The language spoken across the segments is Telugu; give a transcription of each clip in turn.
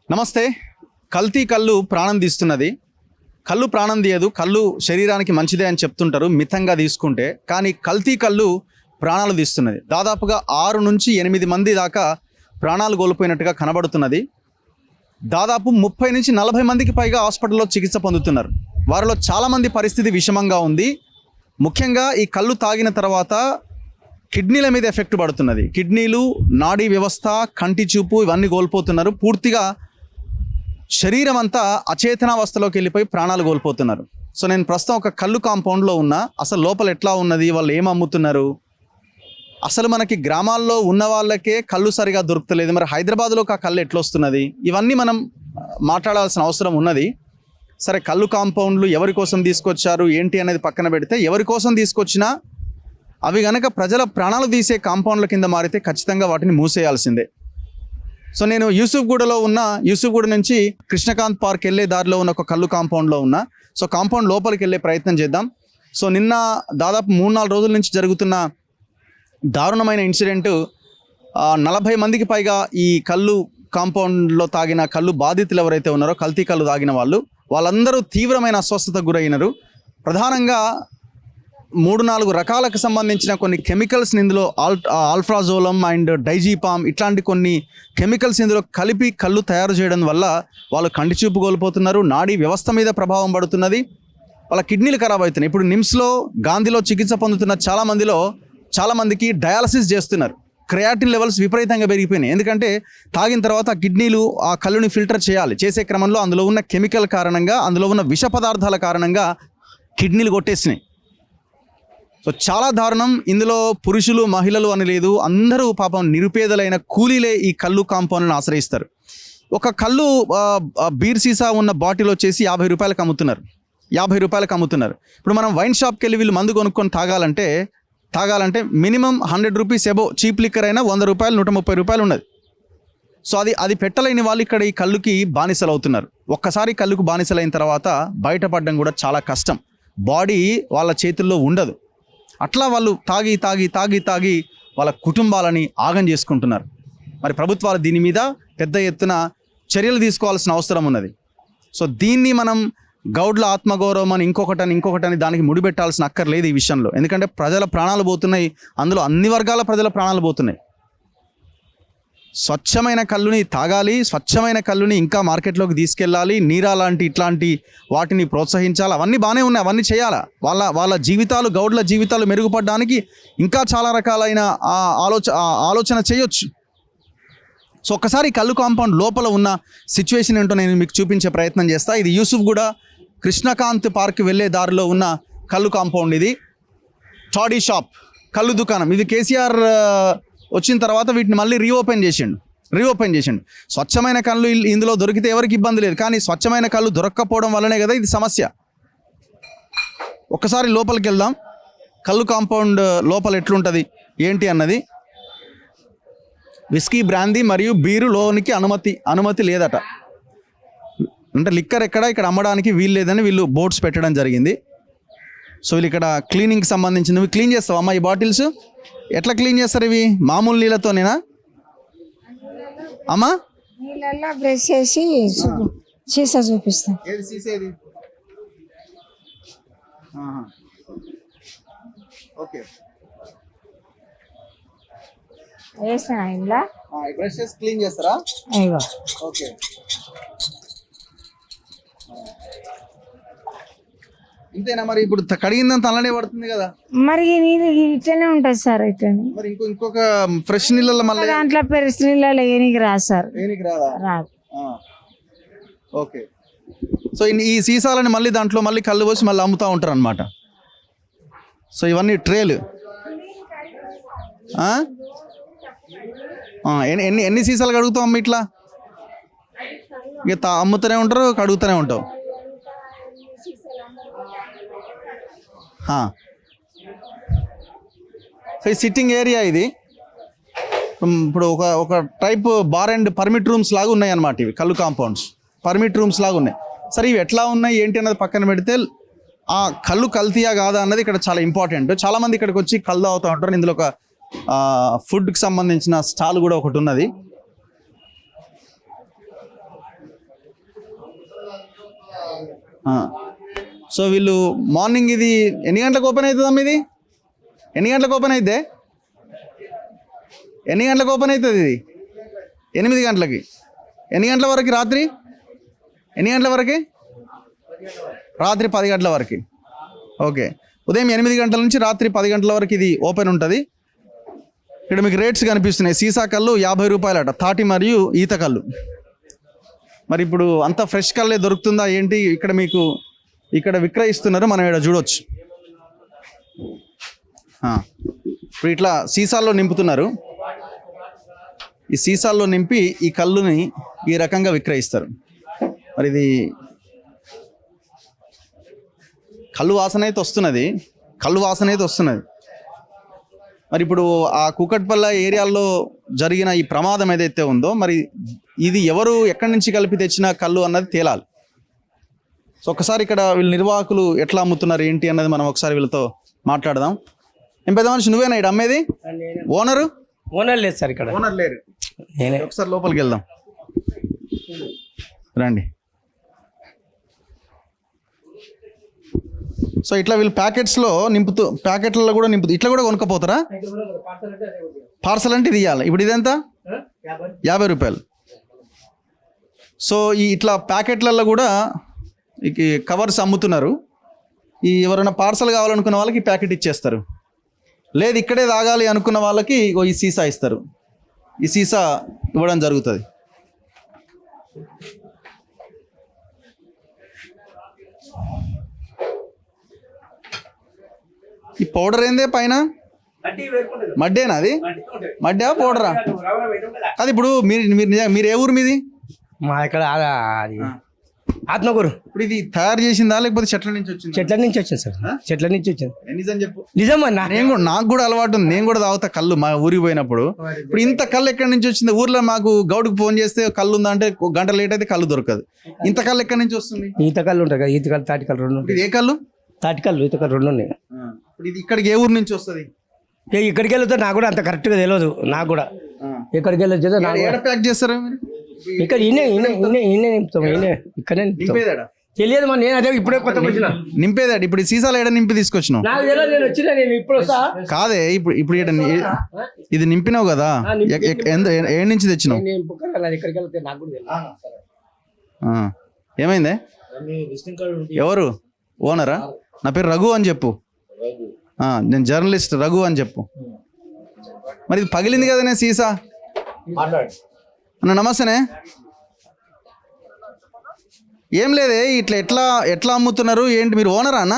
నమస్తే. కల్తీ కళ్ళు ప్రాణం తీస్తున్నది. కళ్ళు ప్రాణం తీయదు, కళ్ళు శరీరానికి మంచిదే అని చెప్తుంటారు మితంగా తీసుకుంటే. కానీ కల్తీ కళ్ళు ప్రాణాలు తీస్తున్నది. దాదాపుగా 6 నుంచి 8 మంది దాకా ప్రాణాలు కోల్పోయినట్టుగా కనబడుతున్నది. దాదాపు 30 నుంచి 40 మందికి పైగా హాస్పిటల్లో చికిత్స పొందుతున్నారు. వారిలో చాలామంది పరిస్థితి విషమంగా ఉంది. ముఖ్యంగా ఈ కళ్ళు తాగిన తర్వాత కిడ్నీల మీద ఎఫెక్ట్ పడుతున్నది. కిడ్నీలు, నాడీ వ్యవస్థ, కంటి చూపు ఇవన్నీ కోల్పోతున్నారు. పూర్తిగా శరీరం అంతా అచేతనావస్థలోకి వెళ్ళిపోయి ప్రాణాలు కోల్పోతున్నారు. సో నేను ప్రస్తుతం ఒక కళ్ళు కాంపౌండ్లో ఉన్నా. అసలు లోపల ఎట్లా ఉన్నది, వాళ్ళు ఏం అమ్ముతున్నారు, అసలు మనకి గ్రామాల్లో ఉన్న వాళ్ళకే కళ్ళు సరిగా దొరుకుతలేదు, మరి హైదరాబాద్లోకి ఆ కళ్ళు ఎట్లా వస్తున్నది, ఇవన్నీ మనం మాట్లాడాల్సిన అవసరం ఉన్నది. సరే, కళ్ళు కాంపౌండ్లు ఎవరి కోసం తీసుకొచ్చారు ఏంటి అనేది పక్కన పెడితే, ఎవరి కోసం తీసుకొచ్చినా అవి కనుక ప్రజల ప్రాణాలు తీసే కాంపౌండ్ల కింద మారితే ఖచ్చితంగా వాటిని మూసేయాల్సిందే. సో నేను యూసుఫ్గూడ నుంచి కృష్ణకాంత్ పార్క్ వెళ్ళే దారిలో ఉన్న ఒక కళ్ళు కాంపౌండ్లో ఉన్నా. సో కాంపౌండ్ లోపలికి వెళ్ళే ప్రయత్నం చేద్దాం. సో నిన్న దాదాపు 3-4 రోజుల నుంచి జరుగుతున్న దారుణమైన ఇన్సిడెంటు, 40 మందికి పైగా ఈ కళ్ళు కాంపౌండ్లో తాగిన కళ్ళు బాధితులు ఎవరైతే ఉన్నారో, కల్తీ కళ్ళు తాగిన వాళ్ళందరూ తీవ్రమైన అస్వస్థతకు గురైనారు. ప్రధానంగా 3-4 రకాలకు సంబంధించిన కొన్ని కెమికల్స్ ఇందులో ఆల్ఫ్రాజోలం అండ్ డైజీపామ్ ఇట్లాంటి కొన్ని కెమికల్స్ ఇందులో కలిపి కళ్ళు తయారు చేయడం వల్ల వాళ్ళు కంటి చూపు కోల్పోతున్నారు. నాడీ వ్యవస్థ మీద ప్రభావం పడుతున్నది. వాళ్ళ కిడ్నీలు ఖరాబ్ అవుతున్నాయి. ఇప్పుడు నిమ్స్లో, గాంధీలో చికిత్స పొందుతున్న చాలామందికి డయాలసిస్ చేస్తున్నారు. క్రియాటిన్ లెవెల్స్ విపరీతంగా పెరిగిపోయినాయి. ఎందుకంటే తాగిన తర్వాత కిడ్నీలు ఆ కళ్ళుని ఫిల్టర్ చేసే క్రమంలో అందులో ఉన్న కెమికల్ కారణంగా, అందులో ఉన్న విష పదార్థాల కారణంగా కిడ్నీలు కొట్టేసినాయి. సో చాలా దారుణం. ఇందులో పురుషులు, మహిళలు అని లేదు, అందరూ పాపం నిరుపేదలైన కూలీలే ఈ కళ్ళు కాంపౌండ్లను ఆశ్రయిస్తారు. ఒక కళ్ళు బీర్ సీసా ఉన్న బాటిల్ వచ్చేసి 50 రూపాయలకు అమ్ముతున్నారు. 50 రూపాయలకు అమ్ముతున్నారు. ఇప్పుడు మనం వైన్ షాప్కి వెళ్ళి వీళ్ళు మందు కొనుక్కొని తాగాలంటే minimum 100 rupees above. Cheap liquor అయినా 100 రూపాయలు, 130 రూపాయలు ఉన్నది. సో అది పెట్టలేని వాళ్ళు ఇక్కడ ఈ కళ్ళుకి బానిసలు అవుతున్నారు. ఒక్కసారి కళ్ళుకు బానిసలైన తర్వాత బయటపడడం కూడా చాలా కష్టం. బాడీ వాళ్ళ చేతుల్లో ఉండదు. అట్లా వాళ్ళు తాగి వాళ్ళ కుటుంబాలని ఆగం చేసుకుంటున్నారు. మరి ప్రభుత్వాలు దీని మీద పెద్ద ఎత్తున చర్యలు తీసుకోవాల్సిన అవసరం ఉన్నది. సో దీన్ని మనం గౌడ్ల ఆత్మగౌరవం అని ఇంకొకటని దానికి ముడిపెట్టాల్సిన అక్కర్లేదు ఈ విషయంలో. ఎందుకంటే ప్రజల ప్రాణాలు పోతున్నాయి, అందులో అన్ని వర్గాల ప్రజల ప్రాణాలు పోతున్నాయి. స్వచ్ఛమైన కళ్ళుని తాగాలి, స్వచ్ఛమైన కళ్ళుని ఇంకా మార్కెట్లోకి తీసుకెళ్ళాలి, నీరా లాంటి ఇట్లాంటి వాటిని ప్రోత్సహించాలి. అవన్నీ బాగానే ఉన్నాయి, అవన్నీ చేయాలా. వాళ్ళ జీవితాలు, గౌడ్ల జీవితాలు మెరుగుపడడానికి ఇంకా చాలా రకాలైన ఆలోచన చేయొచ్చు. సో ఒక్కసారి కళ్ళు కాంపౌండ్ లోపల ఉన్న సిచ్యువేషన్ ఏంటో నేను మీకు చూపించే ప్రయత్నం చేస్తా. ఇది యూసుఫ్గూడ కృష్ణకాంత్ పార్క్ వెళ్ళే దారిలో ఉన్న కళ్ళు కాంపౌండ్. ఇది టాడీ షాప్, కళ్ళు దుకాణం. ఇది కేసీఆర్ వచ్చిన తర్వాత వీటిని మళ్ళీ రీఓపెన్ చేసిండు. స్వచ్ఛమైన కళ్ళు ఇందులో దొరికితే ఎవరికి ఇబ్బంది లేదు, కానీ స్వచ్ఛమైన కళ్ళు దొరక్కపోవడం వల్లనే కదా ఇది సమస్య. ఒక్కసారి లోపలికి వెళ్దాం. కళ్ళు కాంపౌండ్ లోపల ఎట్లుంటుంది ఏంటి అన్నది. విస్కీ, బ్రాందీ మరియు బీరు లోనికి అనుమతి లేదట. అంటే లిక్కర్ ఇక్కడ అమ్మడానికి వీలు లేదని వీళ్ళు బోర్డ్స్ పెట్టడం జరిగింది. సో వీళ్ళు ఇక్కడ క్లీనింగ్కి సంబంధించినవి క్లీన్ చేస్తావు అమ్మా. ఈ బాటిల్స్ ఎట్లా క్లీన్ చేస్తారు? ఇవి మామూలు నీళ్ళతోనేనా అమ్మా? నీళ్ళల్లో బ్రష్ చేసి సీసా చూపిస్తాం. ఓకే, వేసాను ఇంట్లో బ్రష్ చేసి క్లీన్ చేస్తారా? అయ్యో ఓకే. ఇంతేనా? మరి ఇప్పుడు కడిగిందంత అలానే పడుతుంది కదా. మరి నీళ్ళు ఇట్లనే ఉంటుంది సార్. ఇట్లనే మరి ఇంకొక ఫ్రెష్ నీళ్ళలో మళ్ళీ దాంట్లో పెరిసి నీళ్ళలో ఏనికి రాదు సార్. రాదు. ఓకే. సో ఈ సీసాలని మళ్ళీ దాంట్లో మళ్ళీ కళ్ళు పోసి మళ్ళీ అమ్ముతూ ఉంటారు అనమాట. సో ఇవన్నీ ట్రేలు. ఎన్ని సీసాలు కడుగుతావు అమ్మ? ఇట్లా ఇక అమ్ముతూనే ఉంటారు, కడుగుతూనే ఉంటావు. సో ఈ సిట్టింగ్ ఏరియా ఇది. ఇప్పుడు ఒక type bar and permit rooms లాగా ఉన్నాయి అన్నమాట. ఇవి కళ్ళు కాంపౌండ్స్ పర్మిట్ రూమ్స్ లాగా ఉన్నాయి. సరే, ఇవి ఎట్లా ఉన్నాయి ఏంటి అన్నది పక్కన పెడితే, ఆ కళ్ళు కల్తీయా కాదా అన్నది ఇక్కడ చాలా ఇంపార్టెంట్. చాలామంది ఇక్కడికి వచ్చి కళ్ళు తాగుతూ ఉంటారు. ఇందులో ఒక ఫుడ్కి సంబంధించిన స్టాల్ కూడా ఒకటి ఉన్నది. సో వీళ్ళు మార్నింగ్ ఇది ఎన్ని గంటలకు ఓపెన్ అవుతుందమ్మా ఇది? ఎన్ని గంటలకు ఓపెన్ అవుతుంది? ఎన్ని గంటలకు ఓపెన్ అవుతుంది ఇది? 8 గంటలకి. ఎన్ని గంటల వరకు రాత్రి? ఎన్ని గంటల వరకు? రాత్రి 10 గంటల వరకు. ఓకే, ఉదయం 8 గంటల నుంచి రాత్రి 10 గంటల వరకు ఇది ఓపెన్ ఉంటుంది. ఇక్కడ మీకు రేట్స్ కనిపిస్తున్నాయి. సీసా కళ్ళు 50 రూపాయలట, తాటి మరియు ఈత కళ్ళు. మరి ఇప్పుడు అంత ఫ్రెష్ కళ్ళే దొరుకుతుందా ఏంటి? ఇక్కడ మీకు ఇక్కడ విక్రయిస్తున్నారు, మనం ఇక్కడ చూడవచ్చు. ఇప్పుడు ఇట్లా సీసాల్లో నింపుతున్నారు. ఈ సీసాల్లో నింపి ఈ కళ్ళుని ఈ రకంగా విక్రయిస్తారు. మరి ఇది కళ్ళు వాసన అయితే వస్తున్నది, మరి ఇప్పుడు ఆ కూకట్పల్లి ఏరియాలో జరిగిన ఈ ప్రమాదం ఏదైతే ఉందో, మరి ఇది ఎవరు ఎక్కడి నుంచి కలిపి తెచ్చిన కళ్ళు అన్నది తేలాలి. సో ఒకసారి ఇక్కడ వీళ్ళు నిర్వాహకులు ఎట్లా అమ్ముతున్నారు ఏంటి అన్నది మనం ఒకసారి వీళ్ళతో మాట్లాడదాం. ఏం పెద్ద మనిషి, నువ్వేనా ఇక్కడ అమ్మేది? ఓనర్ లేదు సార్, ఇక్కడ ఓనర్ లేరు. నేనే. ఒకసారి లోపలికి వెళ్దాం రండి. సో ఇట్లా వీళ్ళు ప్యాకెట్స్లో ప్యాకెట్లలో కూడా నింపుతూ ఇట్లా కూడా కొనుక్కపోతారా? పార్సల్ అంటే ఇది ఇవ్వాలి. ఇప్పుడు ఇదెంత? 50 రూపాయలు. సో ఇట్లా ప్యాకెట్లలో కూడా ఈ కవర్స్ అమ్ముతున్నారు. ఈ ఎవరైనా పార్సల్ కావాలనుకున్న వాళ్ళకి ఈ ప్యాకెట్ ఇచ్చేస్తారు. లేదు ఇక్కడే తాగాలి అనుకున్న వాళ్ళకి ఈ సీసా ఇస్తారు. ఈ సీసా ఇవ్వడం జరుగుతుంది. ఈ పౌడర్ ఏందే పైన? మడ్డేనా అది? మడ్డా పౌడరా? అది ఇప్పుడు మీరు ఏ ఊరు మీది? మా ఇక్కడ అది ఆత్మకూరు. ఇప్పుడు ఇది తయారు చేసిందా లేకపోతే చెట్ల నుంచి వచ్చింది? చెట్ల నుంచి వచ్చింది సార్, చెట్ల నుంచి వచ్చింది. నిజం చెప్పు. నిజం అన్న, నాకు కూడా అలవాటు ఉంది, నేను కూడా తాగుతా కళ్ళు మా ఊరికి పోయినప్పుడు. ఇప్పుడు ఇంత కళ్ళు ఎక్కడి నుంచి వచ్చింది? ఊర్లో మాకు గౌడ్కి ఫోన్ చేస్తే కళ్ళు ఉందా అంటే గంట లేట్ అయితే కళ్ళు దొరకదు. ఇంత కళ్ళు ఎక్కడి నుంచి వస్తుంది? ఈత కళ్ళు ఉంటాయి కదా, ఈత కళ్ళు తాటి కళ్ళు 2 ఉంటాయి. ఏ కళ్ళు? తాటి కళ్ళు ఈత కళ్ళు 2 ఉన్నాయి. ఇప్పుడు ఇది ఇక్కడికి ఏ ఊరు నుంచి వస్తుంది? ఇక్కడికి వెళ్తే నాకు కూడా అంత కరెక్ట్గా తెలియదు. నాకు కూడా ఎక్కడికి వెళ్ళొచ్చు నాకు ప్యాక్ చేస్తారా మీరు? ఇక్కడ నింపుతాం, ఇక్కడే తెలియదు మరి. నేను అదే ఇప్పుడే కొత్త వచ్చిన నింపేదాడు. ఇప్పుడు సీసాలు ఏడ నింపి తీసుకొచ్చినావు? నాకు తెలియదు, నేను వచ్చినా, నేను ఇప్పుడు వస్తా. కాదే, ఇప్పుడు ఇది నింపినావు కదా, ఏడు నుంచి తెచ్చినావు? ఇక్కడికి వెళ్తే నాకు కూడా తెలియదు. ఏమైందే? ఎవరు ఓనరా? నా పేరు రఘు అని చెప్పు. నేను జర్నలిస్ట్ రఘు అని చెప్పు. మరి ఇది పగిలింది కదనే సీసా. అన్న నమస్తేనే. ఏం లేదే, ఇట్లా ఎట్లా అమ్ముతున్నారు ఏంటి? మీరు ఓనరా అన్న?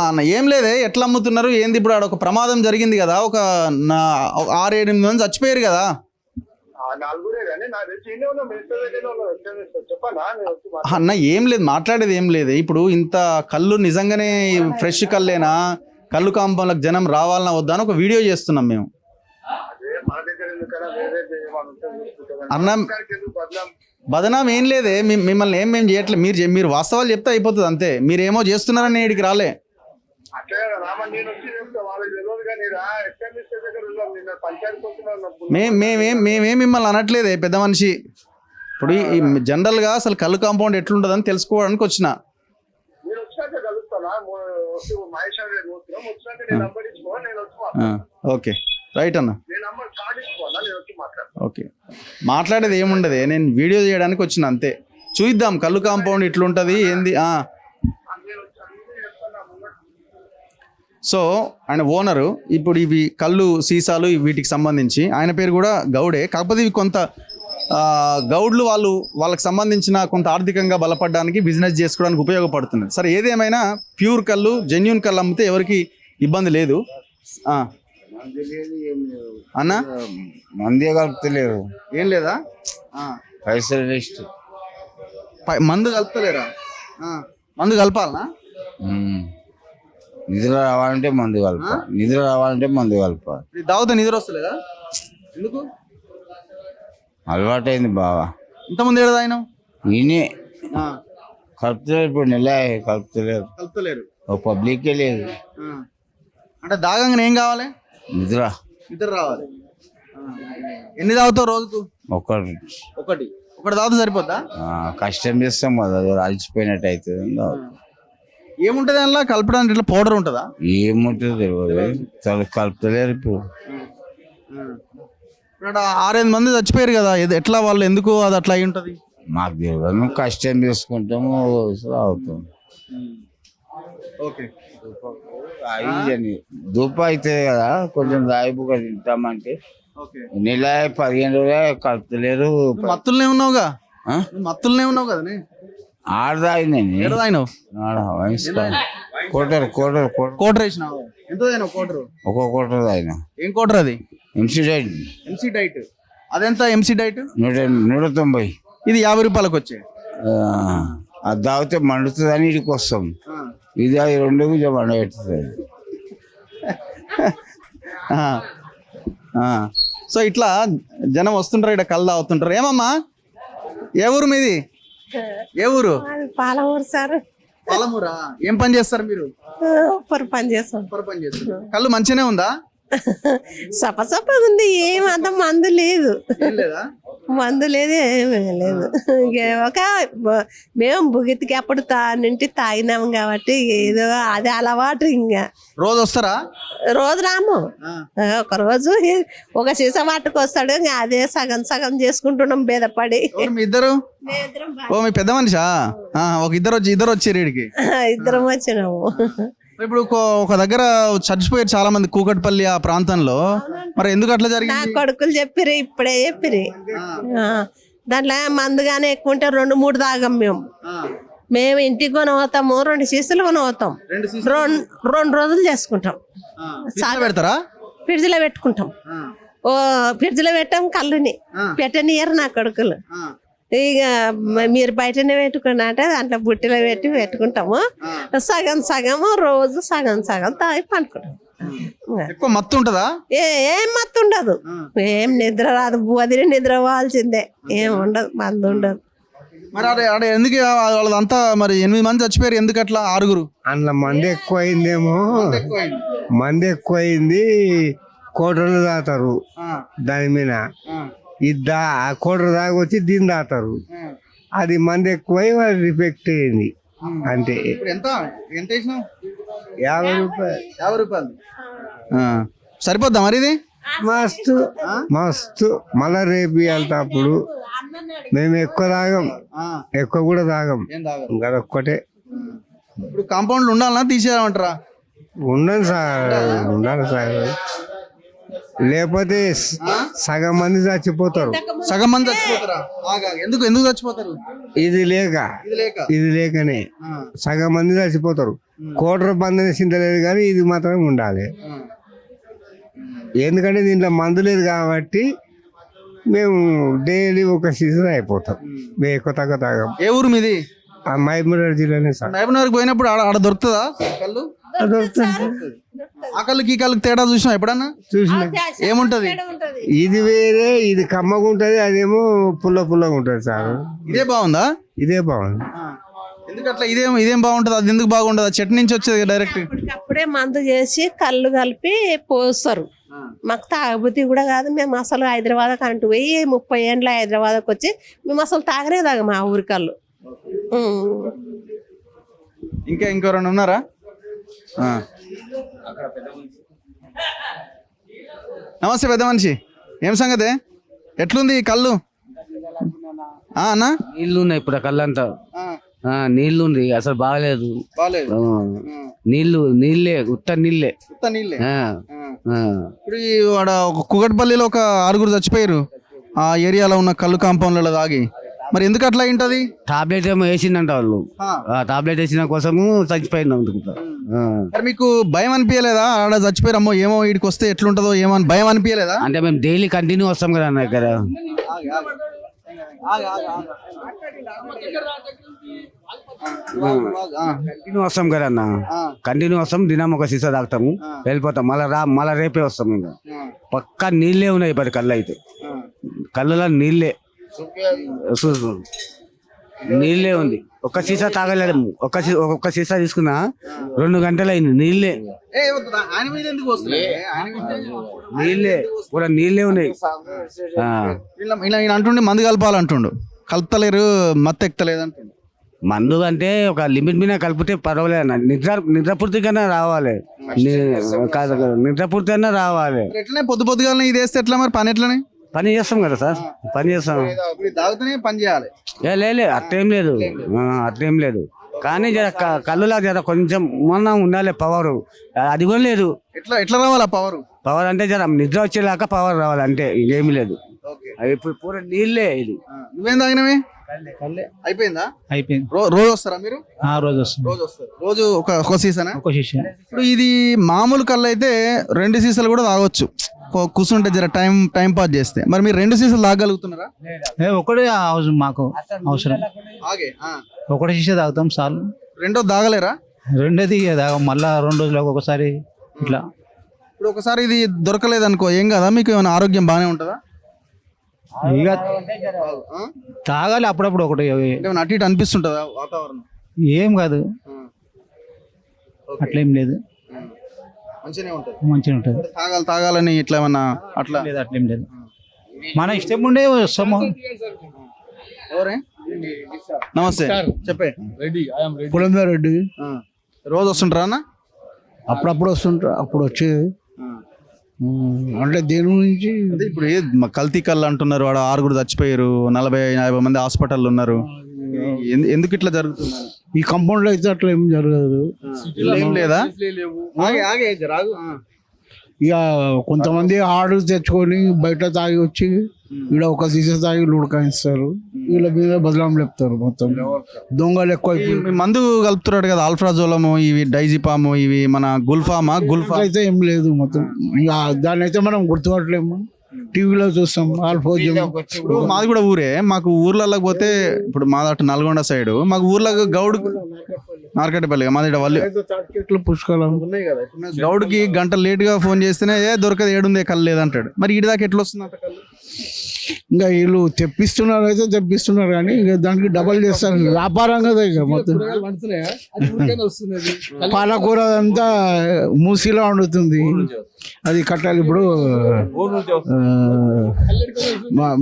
అన్న ఏం లేదే, ఎట్లా అమ్ముతున్నారు ఏంది? ఇప్పుడు ఆడ ఒక ప్రమాదం జరిగింది కదా, ఒక 6-8 మంది చచ్చిపోయారు కదా. అన్న ఏం లేదు, మాట్లాడేది ఏం లేదు. ఇప్పుడు ఇంత కళ్ళు నిజంగానే ఫ్రెష్ కళ్ళేనా? కళ్ళు కాంపౌండ్లకు జనం రావాలన్నా వద్దా అని ఒక వీడియో చేస్తున్నాం మేము. అన్న బదనాం ఏం లేదే, మిమ్మల్ని మేము చేయట్లేదు. మీరు వాస్తవాలు చెప్తే అయిపోతుంది అంతే. మీరేమో చేస్తున్నారని ఇక్కడికి రాలే. మేమేం మిమ్మల్ని అనట్లేదే పెద్ద మనిషి. ఇప్పుడు ఈ జనరల్గా అసలు కళ్ళు కాంపౌండ్ ఎట్లుంటుందని తెలుసుకోవడానికి వచ్చిన. ఓకే రైట్ అన్న. ఓకే, మాట్లాడేది ఏముండదు, నేను వీడియో చేయడానికి వచ్చిన అంతే. చూద్దాం కళ్ళు కాంపౌండ్ ఇట్లుంటుంది ఏంది. సో ఆయన ఓనరు. ఇప్పుడు ఇవి కళ్ళు సీసాలు వీటికి సంబంధించి ఆయన పేరు కూడా గౌడే. కాకపోతే ఇవి కొంత గౌడ్లు వాళ్ళకి సంబంధించిన కొంత ఆర్థికంగా బలపడడానికి బిజినెస్ చేసుకోవడానికి ఉపయోగపడుతుంది. సరే ఏదేమైనా ప్యూర్ కళ్ళు జెన్యూన్ కళ్ళు అమ్మితే ఎవరికి ఇబ్బంది లేదు. అన్న మందే కలుపుతలేరు. ఏం లేదా? పైసలు వేస్ట్. మందు కలుపుతలేరా? మందు కలపాలనా? నిద్ర రావాలంటే మందు కలప, నిద్ర రావాలంటే మందు కలప. దావుతా నిద్ర వస్తలేదా? ఎందుకు? అలవాటైంది బాగా. ఇంతకుముందు ఏడా ఆయన ఈయనే కలుపుతలేరు. ఇప్పుడు కలుపుతలేరు. ఓ పబ్లికే లేదు. అంటే దాగంగానే ఏం కావాలి? నిద్ర రావాలి. ఎన్ని తాగుతావు రోజుకు? ఒకటి ఒకటి తాగితే సరిపోద్దా? కష్టం చేస్తాం కదా, అలసిపోయినట్టు అవుతుంది. ఏముంటది అందులో కలపడానికి? ఇట్లా పౌడర్ ఉంటుందా? ఏముంటుంది తెలియదు, కలుపుతలేరు ఇప్పుడు. ఇక్కడ 6-8 మంది చచ్చిపోయారు కదా, ఎట్లా వాళ్ళు ఎందుకు అది అట్లా అయి ఉంటది? మాకు తెలియదు, మేము కష్టం చేసుకుంటాము, అవుతాం. ఓకే. అయ్యని ధూప అవుతుంది కదా, కొంచెం దాయిపుగా తింటామంటే నెల 15 రోజులు కలుపుతలేరు. మత్తులనే ఉన్నావుగా? ఆ? మత్తులనే ఉన్నావు కదా? ఆడదాయినండి, ఎడదాయినావు? కోటర్ కోటర్ కోటర్ వేసినావు? ఎంత తాగినావు కోటరు? ఒక్కో కోటర్ తాగిన. ఏం కోటర్ అది? MC diet. ఎంసీ డైట్ అదెంత? MC diet 190. ఇది 50 రూపాయలకు వచ్చే. అది తాగితే మండుతుంది అని ఇడికి వస్తాం. ఇది అది 2 కొంచెం మండ పెడుతుంది. సో ఇట్లా జనం వస్తుంటారు, ఇక్కడ కళ్ళు తాగుతుంటారు. ఏమమ్మా, ఏ ఊరు మీది? ఏ ఊరు? పాలమూరు సార్. పాలమూరా? ఏం పని చేస్తారు మీరు? పని చేస్తాం. పని చేస్తారు. కళ్ళు మంచిగానే ఉందా? సపసప ఉంది, ఏం అంత మందు లేదు. ఏం లేదా? మందు లేదు, ఏమీ లేదు. మేము బుగితికి అప్పుడు నుండి తాగినాము కాబట్టి ఏదో అది అలవాటు. ఇంకా రోజు వస్తారా? రోజు రాము, ఒక రోజు ఒక సీసా వాటికి వస్తాడు. ఇంకా అదే సగం సగం చేసుకుంటున్నాం బేదపడి. మీ ఇద్దరు? ఓ మీ పెద్ద మనిషా? ఒక ఇద్దరు వచ్చారు వీడికి. ఇద్దరం వచ్చినాము. ఇప్పుడు ఒక దగ్గర చచ్చిపోయారు చాలా మంది కూకట్పల్లి ఆ ప్రాంతంలో, మరి ఎందుకు అట్లా నా జరిగింది? కొడుకులు చెప్పిరి, ఇప్పుడే చెప్పిరి. దాంట్లో మందుగానే ఎక్కువ ఉంటే 2-3 తాగం మేము. మేము ఇంటికి కొని పోతాము, 2 సీసాలు కొని పోతాం, 2 రోజులు చేసుకుంటాం. పెడతారా? ఫ్రిడ్జ్ లో పెట్టుకుంటాం. ఫ్రిడ్జ్ లో పెట్టాం, కళ్ళుని పెట్టనియరు నా కొడుకులు. ఇక మీరు బయటనే పెట్టుకున్నట్టే దాంట్లో బుట్టిలో పెట్టుకుంటాము. సగం సగము రోజు సగం సగం తాగి పండుకుంటాం. ఎక్కువ మత్తు ఉంటదా? ఏం మత్తు ఉండదు, ఏం నిద్ర రాదు, వదిలి నిద్ర పోవాల్సిందే, ఏం ఉండదు, మందు ఉండదు. మరి అదే ఎందుకు వాళ్ళంతా మరి 8 మంది చచ్చిపోయారు, ఎందుకు అట్లా? 6 అందులో మంది ఎక్కువ అయిందేమో, మంది ఎక్కువ అయింది, కోటర్లు తాగుతారు. దాని మీద కోటర్ దాకా వచ్చి దీన్ని తాగుతారు. అది మంది ఎక్కువై వాళ్ళు రిఫెక్ట్ అయింది అంటే. ఎంత ఎంత వేసినావు? 50 రూపాయలు. 50 రూపాయలు సరిపోద్దా మరి? ఇది మస్తు మస్తు. మళ్ళా రేపు వెళ్తా అప్పుడు మేము ఎక్కువ తాగం, ఎక్కువ కూడా తాగం, ఇంకా ఒక్కటే. ఇప్పుడు కాంపౌండ్లు ఉండాలన్నా తీసేయమంటారా? ఉండాలి సార్, ఉండాలి సార్, లేకపోతే సగం మంది చచ్చిపోతారు. సగం మంది చచ్చిపోతారా? ఎందుకు చచ్చిపోతారు? ఇది లేకనే సగం మంది చచ్చిపోతారు. కోటర్ మంది చింతలేదు కానీ ఇది మాత్రం ఉండాలి. ఎందుకంటే దీంట్లో మందు లేదు కాబట్టి మేము డైలీ ఒక సీజన్ అయిపోతాం. మేము ఎక్కువ తగ్గ తాగం. ఏ ఊరు మీది? మహబూబ్నగర్ జిల్లానే సార్. మహబూబ్నగర్ పోయినప్పుడు ఆడ దొరుకుతుందా కళ్ళు? ఆ కళ్ళుకి ఈ కళ్ళకి తేడా చూసినా ఎప్పుడన్నా? చూసిన. ఏముంటది? ఇది వేరే, ఇది కమ్మగా ఉంటది, అదేమో పుల్లగా ఉంటది సార్. ఇదే బాగుందా? ఇదే బాగుంది. ఎందుకు అట్లా? ఇదేం బాగుంటది, అది ఎందుకు బాగుంటది? ఆ చెట్టు నుంచి వచ్చేది డైరెక్ట్. అప్పుడే మందు చేసి కళ్ళు కలిపి పోస్తారు. మాకు తాగబుద్ధి కూడా కాదు. మేము అసలు హైదరాబాద్ అంటూ పోయి 30 ఏళ్ళ హైదరాబాద్కి వచ్చి మేము అసలు తాగనే తాగ మా ఊరి కళ్ళు. ఇంకెవరైనా ఉన్నారా? నమస్తే పెద్ద మనిషి, ఏం సంగతే? ఎట్లుంది ఈ కళ్ళు? అన్నా నీళ్లు ఉన్నాయి ఇప్పుడు కళ్ళంతా, నీళ్లు ఉంది, అసలు బాగలేదు. నీళ్ళే ఉత్త నీళ్ళే. ఇప్పుడు వాడ కుగట్పల్లిలో ఒక 6 చచ్చిపోయారు ఆ ఏరియాలో ఉన్న కళ్ళు కాంపౌండ్లలో తాగి. మరి ఎందుకు అట్లా ఏంటది? టాబ్లెట్ ఏమో వేసిందంట వాళ్ళు, టాబ్లెట్ వేసిన కోసము చచ్చిపోయింది అనుకుంటా. మరి మీకు భయం అనిపించలేదా? ఆడ చచ్చిపోయారమ్మో ఏమో వీడికి వస్తే ఎట్లుంటదో ఏమో అని భయం అనిపించలేదా? అంటే మేము డైలీ కంటిన్యూ వస్తాం కదా అన్న ఇక్కడ. కంటిన్యూ వస్తాం కదా అన్న, కంటిన్యూ వస్తాం, దినం ఒక సీసా తాగుతాము, వెళ్ళిపోతాం, మళ్ళా రేపే వస్తాం. ఇంకా పక్కా నీళ్ళే ఉన్నాయి ఇప్పుడు కళ్ళు అయితే, కళ్ళలో నీళ్ళే నీళ్ళే ఉంది. ఒక్క సీసా తాగలేము, ఒక్క సీసా తీసుకున్నా 2 గంటలు అయింది. నీళ్ళే కూడా నీళ్ళే ఉన్నాయి. అంటుండే మందు కలపాలంటుండు కలుపుతలేరు, మత్తు ఎక్కలేదు అంటుంది. మందు అంటే ఒక లిమిట్ మీద కలిపితే పర్వాలేదు అన్న. నిద్రపూర్తికైనా రావాలి, నిద్రపూర్తికైనా రావాలి. మరి ఎట్లనే పొద్దుగాలని ఇది వేస్తే ఎట్లా మరి పని ఎట్లనే? పని చేస్తాం కదా సార్, పని చేస్తాం. ఇప్పుడు తాగుతూనే పని చేయాలి. లే అట్లేం లేదు, అట్లేం లేదు. కానీ జర కళ్ళులా జర కొంచెం మొన్న ఉండాలి పవర్, అది కూడా లేదు. ఎట్లా ఎట్లా రావాలి ఆ పవర్? పవర్ అంటే జర నిద్ర వచ్చేలాగా పవర్ రావాలి, అంటే ఇంకేమీ లేదు. ఇప్పుడు పూర నీళ్ళే ఇది. నువ్వేం తాగినవి? అయిపోయిందా? అయిపోయింది. రోజు వస్తారా మీరు? రోజు వస్తుంది, రోజు వస్తారు. రోజు ఒక సీసనా? ఒక శిష్య. ఇప్పుడు ఇది మామూలు కళ్ళు అయితే 2 సీసాలు కూడా తాగొచ్చు, కూర్చుంటే జర టైం పాస్ చేస్తే. మరి మీరు 2 సీసాలు తాగలుగుతున్నారా? ఒకటే మాకు అవసరం, ఒకటే శిష్య తాగుతాం చాలు. రెండో తాగలేరా? రెండోది తాగం, మళ్ళా 2 రోజులకు ఒకసారి ఇట్లా. ఇప్పుడు ఒకసారి ఇది దొరకలేదు అనుకో, ఏం కదా, మీకు ఏమైనా ఆరోగ్యం బాగానే ఉంటుందా? ఇక తాగాలి అప్పుడప్పుడు ఒకటి. ఏమైనా అటు ఇటు అనిపిస్తుంటుందా వాతావరణం? ఏం కాదు, అట్లేం లేదు, మంచిగానే ఉంటుంది. మంచిగా ఉంటుంది. తాగాలని ఇట్లా ఏమన్నా అట్లా లేదు, అట్లేం లేదు. మన ఇష్టం ఉండే వస్తాము. ఎవరే? నమస్తే, చెప్పే. పులందారెడ్డి రోజు వస్తుంటారా అన్న? అప్పుడప్పుడు వస్తుంటారు, అప్పుడు వచ్చేది. అంటే దేని గురించి? అదే ఇప్పుడు కల్తీ కళ్ళు అంటున్నారు, వాడు 6 చచ్చిపోయారు, 40-50 మంది హాస్పిటల్ ఉన్నారు. ఎందుకు ఇట్లా జరుగుతుంది? ఈ కంపౌండ్ లో అయితే అట్లా ఏం జరగదు. ఏం లేదా? ఇక కొంతమంది ఆర్డర్ తెచ్చుకొని బయట తాగి వచ్చి ఇక్కడ ఒక సీసా తాగి ఉడకాయిస్తారు, వీళ్ళ మీద బదలాం లేపుతారు. మొత్తం దొంగలు ఎక్కువ ఈ మందు కలుపుతున్నాడు కదా, ఆల్ఫ్రాజోలము, ఇవి డైజిపాము, ఇవి మన గుల్ఫా అయితే ఏం లేదు. మొత్తం ఇక దాన్ని అయితే మనం గుర్తుపట్టలేము, టీవీలో చూస్తాం. ఇప్పుడు మాది కూడా ఊరే, మాకు ఊర్లలో పోతే ఇప్పుడు మాదట నల్గొండ సైడ్, మాకు ఊర్లో గౌడ్ మార్కెట్పల్లి, మాది చెట్లు పుష్కలం ఉన్నాయి కదా. గౌడ్కి గంట లేట్ గా ఫోన్ చేస్తేనే దొరకదు, ఏడుందే కళ్ళు లేదంటాడు. మరి ఇటు దాకా ఎట్లా వస్తుంది అంత కళ్ళు? ఇంకా వీళ్ళు తెప్పిస్తున్నారు అయితే తెప్పిస్తున్నారు, కానీ ఇంకా దానికి డబల్ చేస్తారు వ్యాపారం కదా. ఇక మొత్తం పాలకూర అంతా మూసిలో వండుతుంది, అది కట్టాలి. ఇప్పుడు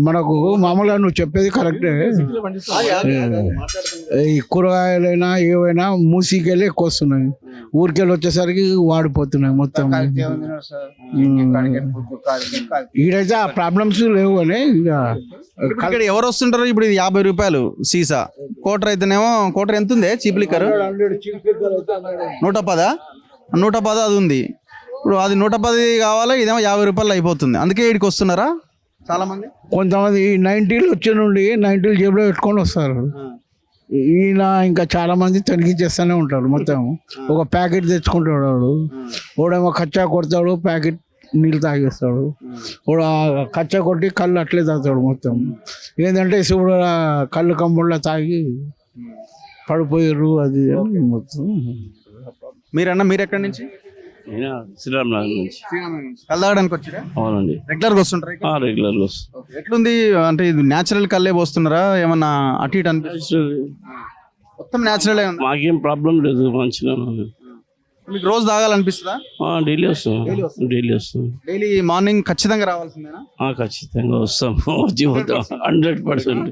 మనకు మామూలుగా నువ్వు చెప్పేది కరెక్టే, ఈ కూరగాయలైనా ఏవైనా మూసికెళ్ళి ఎక్కువ వస్తున్నాయి, ఊరికెళ్ళి వచ్చేసరికి వాడిపోతున్నాయి మొత్తం. ఈడైతే ఆ ప్రాబ్లమ్స్ లేవు అని. ఇక్కడ ఎవరు వస్తుంటారు? ఇప్పుడు ఇది 50 రూపాయలు సీసా, కోటర్ అయితేనేమో, కోటర్ ఎంత ఉంది చీప్ లిక్కర్? 110 అది ఉంది. ఇప్పుడు అది 110 కావాలా, ఇదేమో 50 రూపాయలు అయిపోతుంది. అందుకే ఇక్కడికి వస్తున్నారా చాలా మంది? కొంతమంది 90s వచ్చే నుండి 90s జేబులో పెట్టుకొని వస్తారు. ఈయన ఇంకా చాలా మంది తనిఖీ చేస్తూనే ఉంటారు. మొత్తం ఒక ప్యాకెట్ తెచ్చుకుంటాడు వాడు, వాడేమో కచ్చా కొడతాడు, ప్యాకెట్ నీళ్ళు తాగేస్తాడు, వాడు కచ్చా కొట్టి కళ్ళు అట్లే తాగుతాడు. మొత్తం ఏంటంటే ఇప్పుడు కళ్ళు కమ్ముళ్ళ తాగి పడిపోయారు, అది మొత్తం. మీరు ఎక్కడి నుంచి? శ్రీరామ్ నగర్ నుంచి. కళ్ళు తాగడానికి వచ్చారా? అవునండి, రెగ్యులర్ గా వస్తుంటారా? రెగ్యులర్ గా వస్తుంది. ఎట్లుంది అంటే ఇది న్యాచురల్ కళ్ళే పోస్తున్నారా, ఏమన్నా అటు ఇటు అనిపిస్తుంది? మొత్తం న్యాచురల్. మాకేం ప్రాబ్లం లేదు, మంచిగా మీకు రోజు తాగాలనిపిస్తుందా? డైలీ వస్తాం, డైలీ వస్తాం. డైలీ మార్నింగ్ ఖచ్చితంగా రావాల్సిందేనా? ఖచ్చితంగా వస్తాం, వచ్చి పోతాం 100%.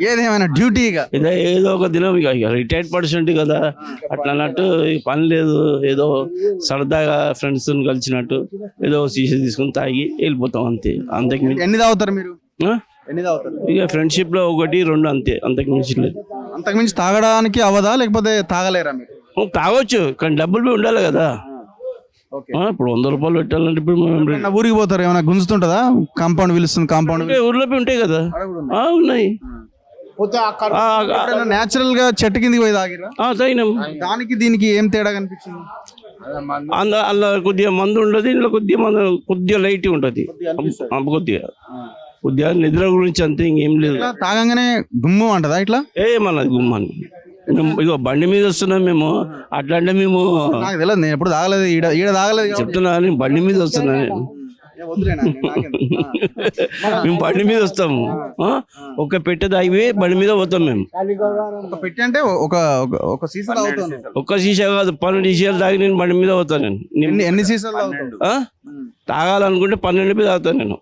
ఏదేమైనా డ్యూటీగా ఏదో ఒక దినం ఇక రిటైర్డ్ పర్సెంట్ కదా, అట్లా అన్నట్టు పని లేదు, ఏదో సరదాగా ఫ్రెండ్స్ కలిసినట్టు ఏదో సీసీ తీసుకుని తాగి వెళ్ళిపోతాం అంతే. అంతకు మించి ఎన్ని తాగుతారు మీరు? ఎన్ని తాగుతారు? ఇక ఫ్రెండ్షిప్ లో 1-2 అంతే, అంతకు మించి లేదు. అంతకు మించి తాగడానికి అవదా, లేకపోతే తాగలేరా మీరు? తాగొచ్చు, కానీ డబ్బులు ఉండాలి కదా. ఇప్పుడు 100 రూపాయలు పెట్టాలంటే ఇప్పుడు ఊరికి పోతారు, ఏమైనా గుంజుతుంటదా? కాంపౌండ్ పిలుస్తుంది, కాంపౌండ్ ఊర్లో ఉంటాయి కదా, ఉన్నాయి. నేచురల్ గా చెట్టు కిందికి పోయి తాగిరా? తాగినాం. దానికి దీనికి ఏం తేడా కనిపించింది? అందులో కొద్దిగా మందు ఉండదు, ఇంట్లో కొద్దిగా లైట్ ఉంటది, కొద్దిగా నిద్ర గురించి అంతే, ఇంకేం లేదు. తాగంగానే గుమ్ము అంటదా ఇట్లా? ఏమన్నది గుమ్మని, ఇగో బండి మీద వస్తున్నాం మేము, అట్లా అంటే మేము నాకు తెలియదు, నేను ఎప్పుడు తాగలేదు, ఈడ తాగలేదు చెప్తున్నా, నేను బండి మీద వస్తున్నా, మేము బండి మీద వస్తాము. ఒక పెట్టె తాగి బండి మీద పోతాం మేము. ఒక పెట్టి అంటే ఒక సీసా తాగుతాను, ఒక్క సీసా కాదు, 12 సీసాలు తాగి నేను బండి మీద పోతాను. నేను ఎన్ని సీసాలు తాగుతాను? తాగాలనుకుంటే 12 తాగుతాను నేను.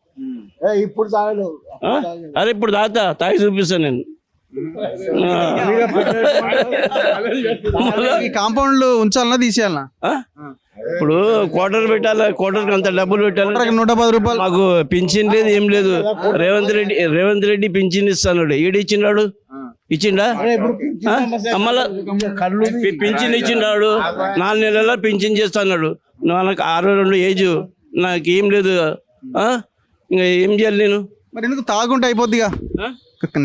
ఇప్పుడు తాగలేదు. అరే ఇప్పుడు తాగి చూపిస్తాను నేను. ఈ కాంపౌండ్లు ఉంచాలన్నా తీసేయాలన్నా? ఇప్పుడు క్వార్టర్ పెట్టాలి, క్వార్టర్కి అంత డబ్బులు పెట్టాలి. 110 రూపాయలు. మాకు పింఛన్ లేదు, ఏం లేదు. రేవంత్ రెడ్డి పింఛన్ ఇస్తాడు, ఈడు ఇచ్చిన్నాడు, ఇచ్చిండా? మళ్ళా పింఛన్ ఇచ్చిండాడు, 4 నెలల పింఛన్ చేస్తున్నాడు. నాకు 62 ఏజ్, నాకు ఏం లేదు. ఇంకా ఏం చేయాలి నేను? మరి ఎందుకు తాగుంటే అయిపోద్దిగా?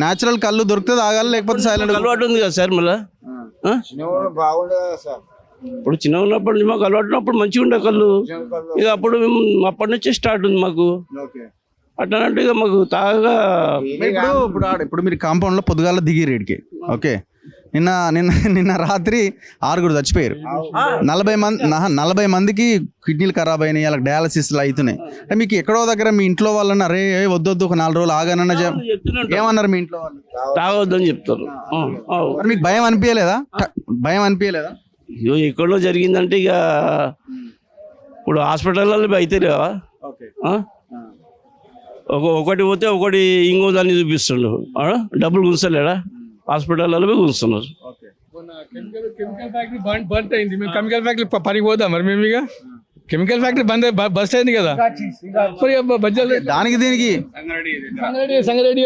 న్యాచురల్ కళ్ళు దొరికితే తాగాలి, లేకపోతే సైలెంట్. అలవాటు ఉంది కదా సార్. మళ్ళా బాగుండే కదా సార్. ఇప్పుడు చిన్న ఉన్నప్పటి నుంచి మాకు అలవాటు ఉన్నప్పుడు మంచిగా ఉండే కళ్ళు. ఇక అప్పుడు మేము అప్పటి నుంచే స్టార్ట్ ఉంది మాకు. అట్లా ఇక మాకు తాగా ఇప్పుడు మీరు కాంపౌండ్ లో పొద్దుగాల దిగి రేడికి. ఓకే, నిన్న రాత్రి 6 చచ్చిపోయారు. 40 మందికి కిడ్నీలు ఖరాబ్ అయినాయి, వాళ్ళకి డయాలసిస్లు అవుతున్నాయి. అంటే మీకు ఎక్కడో దగ్గర మీ ఇంట్లో వాళ్ళని అరే వద్దొద్దు ఒక 4 రోజులు ఆగానన్నా ఏమన్నారు మీ ఇంట్లో వాళ్ళు? తాగొద్దని చెప్తారు. మరి మీకు భయం అనిపించలేదా? ఎక్కడో జరిగిందంటే ఇక ఇప్పుడు హాస్పిటల్లో అయితే లేవా? ఒకటి పోతే ఒకటి ఇంకో దాన్ని చూపిస్తుండు. డబ్బులు గుంచలేడా? హాస్పిటల్లో పోయి గుంచుతున్నారు. కెమికల్ ఫ్యాక్టరీ బంద్ అయింది. మేము కెమికల్ ఫ్యాక్టరీ పనికి పోదాం మరి. మేము ఇక కెమికల్ ఫ్యాక్టరీ బంద్ బస్ అయింది కదా. దానికి దీనికి సంగారెడ్డి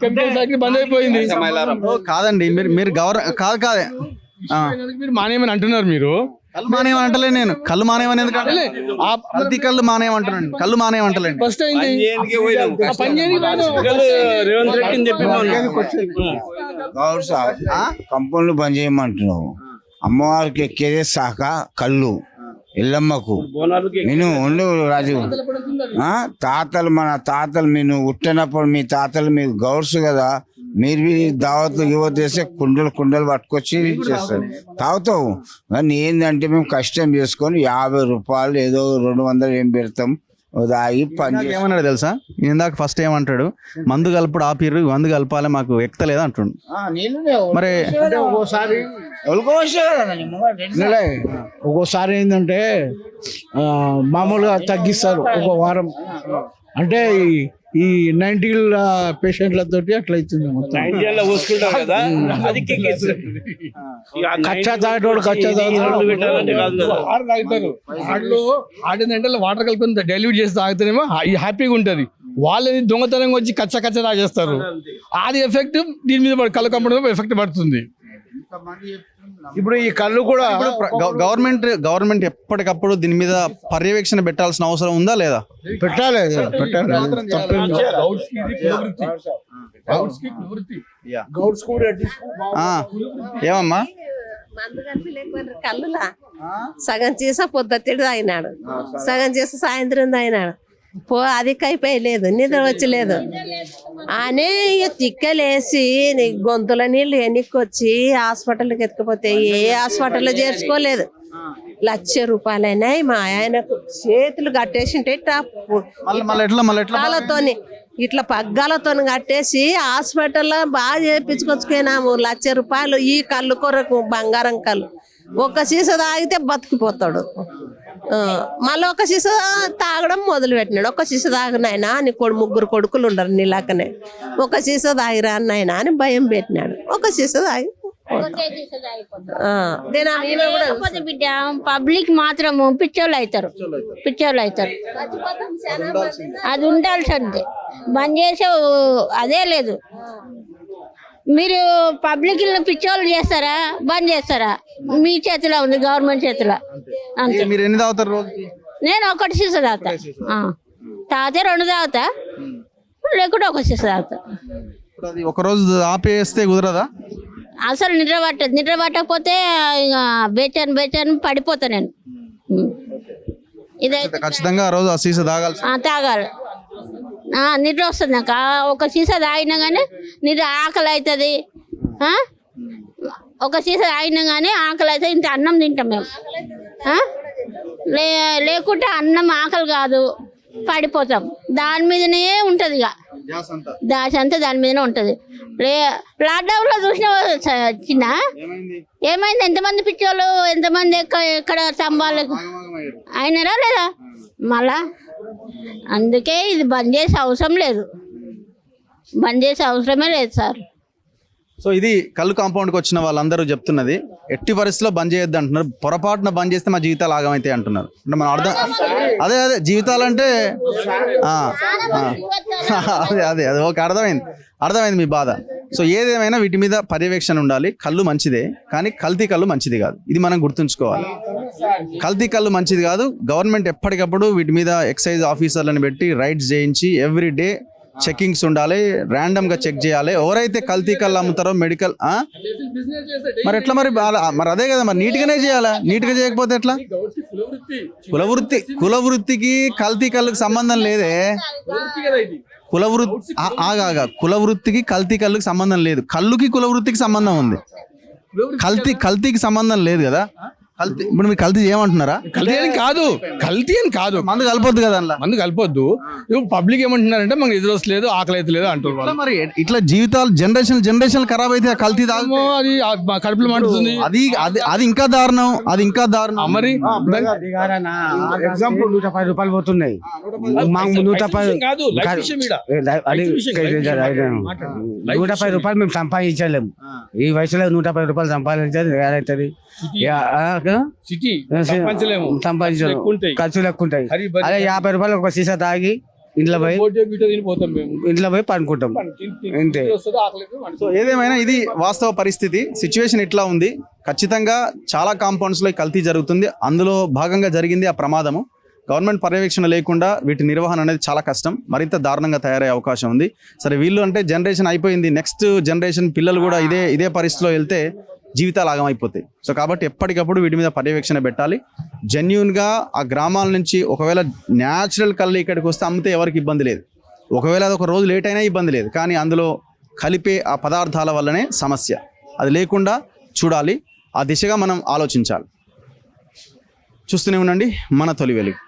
కెమికల్ ఫ్యాక్టరీ బంద్ అయిపోయింది. కాదండి, మీరు కాదే మీరు మానేయమని అంటున్నారు. మీరు కళ్ళు మానేమని అంటలే, నేను కళ్ళు మానేమని ఎందుకంటే కళ్ళు మానేమంటున్నాను, కళ్ళు మానేమంటలేండి. ఫస్ట్ అయింది రేవంత్ రెడ్డి చెప్పి గౌడ్ సార్ కంపౌండ్లు బంద్ చేయమంటున్నావు. అమ్మవారికి ఎక్కేదే శాఖ కళ్ళు, ఎల్లమ్మకు నేను ఉండు రాజు. తాతలు మన తాతలు నేను ఉట్టినప్పుడు మీ తాతలు మీరు గౌడ్స్ కదా, మీరు దావత్లు యువతేస్తే కుండలు పట్టుకొచ్చి చేస్తారు, తాగుతావు. కానీ ఏంటంటే మేము కష్టం చేసుకొని 50 రూపాయలు ఏదో 200 ఏం పెడతాం, తాగి పని. ఏమన్నాడు తెలుసా? ఇందాక ఫస్ట్ ఏమంటాడు, మందు కలుపుడు ఆపిర్రు, మందు కలపాలి మాకు ఎక్కలేదు అంటుండు. మరి ఒక్కోసారి ఏంటంటే మామూలుగా తగ్గిస్తారు ఒక వారం. అంటే ఈ 90 పేషెంట్లతోటి అట్లా అవుతుంది మొత్తం. కచ్చా తాగేటోడు కచ్చా ఆడిందంటే వాటర్ కలుపుకొని డైల్యూట్ చేసి తాగితేనేమో హ్యాపీగా ఉంటది. వాళ్ళని దొంగతనంగా వచ్చి కచ్చా తాగేస్తారు. అది ఎఫెక్ట్ దీని మీద కళ్ళు కంపడం ఎఫెక్ట్ పడుతుంది. ఇప్పుడు ఈ కళ్ళు కూడా గవర్నమెంట్ ఎప్పటికప్పుడు దీని మీద పర్యవేక్షణ పెట్టాల్సిన అవసరం ఉందా లేదా? పెట్టాలి. ఏమమ్మా మందు కలిపి లేకపోతే కళ్ళులా సగం చేసా పొద్దుతిడు తాగినాడు, సగం చేసి సాయంత్రం తాగినాడు. అది కైపోయలేదు, నిద్ర వచ్చలేదు అని తిక్కలేసి గొంతుల నీళ్ళు ఎన్నికొచ్చి హాస్పిటల్కి ఎత్తుకుపోతే ఏ హాస్పిటల్లో చేర్చుకోలేదు. 1,00,000 రూపాయలైనాయి. మా ఆయనకు చేతులు కట్టేసింటే పగ్గాలతోని ఇట్లా పగ్గాలతో కట్టేసి హాస్పిటల్లో బాగా చేయించుకొచ్చుకున్నాము. 1,00,000 రూపాయలు ఈ కళ్ళు కొరకు, బంగారం కళ్ళు. ఒక సీస తాగితే బతికిపోతాడు. మళ్ళీ ఒక సీస తాగడం మొదలు పెట్టినాడు. ఒక సీస తాగినాయనా అని 3 కొడుకులు ఉండరు నీలాకనే. ఒక సీస తాగిరా అన్నాయనా అని భయం పెట్టినాడు. ఒక సీస తాగి బిడ్డ పబ్లిక్ మాత్రం పిచ్చోళ్ళు అవుతారు. అది ఉండాల్సిందే. బంద్ చేసే అదే లేదు. మీరు పబ్లిక్ పిచ్చోళ్ళు చేస్తారా, బంద్ చేస్తారా? మీ చేతిలో ఉంది, గవర్నమెంట్ చేతిలో. అంతే. మీరు ఎన్ని తాగుతారు రోజుకి? నేను 1 సీస తాగుతా. తాగితే 2 తాగుతా, లేకుంటే 1 సీస తాగుతా. ఒక రోజు ఆపేస్తే కుదరదా? అసలు నిద్ర పట్టకపోతే ఇక బేచాను పడిపోతా నేను. ఇదైతే ఖచ్చితంగా ఆ రోజు ఆ సీసా తాగాలి. నిద్ర వస్తుంది నాకు. 1 సీసా తాగినా కానీ నిద్ర ఆకలి అవుతుంది. 1 సీసా తాగినా కానీ ఆకలి అవుతుంది. ఇంత అన్నం తింటాం మేము. లేకుంటే అన్నం ఆకలి కాదు, పడిపోతాం. దాని మీదనే ఉంటుంది, ఇక దాని అంతా దాని మీదనే ఉంటుంది. లాక్డౌన్ లో చూసిన చిన్న ఏమైంది, ఎంతమంది పిచ్చోళ్ళు, ఎంతమంది ఎక్కడ స్తంభాలు అయినారా లేదా? మళ్ళా అందుకే ఇది బంద్ చేసే అవసరం లేదు. బంద్ చేసే అవసరమే లేదు సార్. సో ఇది కళ్ళు కాంపౌండ్కి వచ్చిన వాళ్ళందరూ చెప్తున్నది, ఎట్టి పరిస్థితిలో బంద్ చేయొద్దు అంటున్నారు. పొరపాటున బంద్ చేస్తే మా జీవితాలు ఆగమైతాయి అంటున్నారు. అంటే మనం అర్థం అదే జీవితాలంటే అదే ఓకే, అర్థమైంది మీ బాధ. సో ఏదేమైనా వీటి మీద పర్యవేక్షణ ఉండాలి. కళ్ళు మంచిదే, కానీ కల్తీ కళ్ళు మంచిది కాదు, ఇది మనం గుర్తుంచుకోవాలి. కల్తీ కళ్ళు మంచిది కాదు. గవర్నమెంట్ ఎప్పటికప్పుడు వీటి మీద ఎక్సైజ్ ఆఫీసర్లను పెట్టి రైడ్స్ చేయించి ఎవ్రీ డే చెకింగ్స్ ఉండాలి, ర్యాండమ్ గా చెక్ చేయాలి. ఎవరైతే కల్తీ కళ్ళు అమ్ముతారో మెడికల్ మరి ఎట్లా మరి అదే కదా, మరి నీట్ గానే చేయాలా, నీట్ గా చేయకపోతే ఎట్లా? కులవృత్తికి కల్తీ కళ్ళకి సంబంధం లేదే. కులవృత్తికి కల్తీ కళ్ళకి సంబంధం లేదు, కళ్ళుకి కులవృత్తికి సంబంధం ఉంది. కల్తీకి సంబంధం లేదు కదా. కల్తీ ఇప్పుడు మీరు కల్తీ చేయమంటున్నారా? కల్తీ అని కాదు, మందు కలపొద్దు కదా అందులో. మందు కలపొద్దు. ఇప్పుడు పబ్లిక్ ఏమంటున్నారంటే మనకు ఎదురు వస్తలేదు, ఆకలి అయితే లేదు అంటున్నారు. ఎట్లా మరి ఇట్లా జీవితాలు జనరేషన్ ఖరాబ్ అయితే కల్తీ తాగు అది కడుపులో మండుతుంది. అది ఇంకా దారుణం, మరి ఎగ్జాంపుల్ 110 రూపాయలు పోతున్నాయి, మాకు 110 కాదు, లైఫ్ విషయం ఈడ. 110 రూపాయలు మేము సంపాదించలేము. ఈ వయసులో 110 రూపాయలు సంపాదించేది ఏదైతుంది? సిటీ సంపాదించలేము, ఖర్చులు ఎక్కువ ఉంటాయి. అదే 50 రూపాయలు ఒక సీసా తాగి ఇంట్లో పోయి పనుకుంటాం అంతే. సో ఏదేమైనా ఇది వాస్తవ పరిస్థితి, సిచ్యువేషన్ ఇట్లా ఉంది. ఖచ్చితంగా చాలా కాంపౌండ్స్ లో కల్తీ జరుగుతుంది, అందులో భాగంగా జరిగింది ఆ ప్రమాదము. గవర్నమెంట్ పర్యవేక్షణ లేకుండా వీటి నిర్వహణ అనేది చాలా కష్టం, మరింత దారుణంగా తయారయ్యే అవకాశం ఉంది. సరే వీళ్ళు అంటే జనరేషన్ అయిపోయింది, నెక్స్ట్ జనరేషన్ పిల్లలు కూడా ఇదే పరిస్థితిలో వెళ్తే జీవితాలు ఆగమైపోతాయి. సో కాబట్టి ఎప్పటికప్పుడు వీటి మీద పర్యవేక్షణ పెట్టాలి. జెన్యూన్గా ఆ గ్రామాల నుంచి ఒకవేళ న్యాచురల్ కళ్ళు ఇక్కడికి వస్తే అమ్మితే ఎవరికి ఇబ్బంది లేదు, ఒకవేళ అది ఒక రోజు లేట్ అయినా ఇబ్బంది లేదు, కానీ అందులో కలిపే ఆ పదార్థాల వల్లనే సమస్య. అది లేకుండా చూడాలి, ఆ దిశగా మనం ఆలోచించాలి. చూస్తూనే ఉండండి మన తొలి వెలుగు.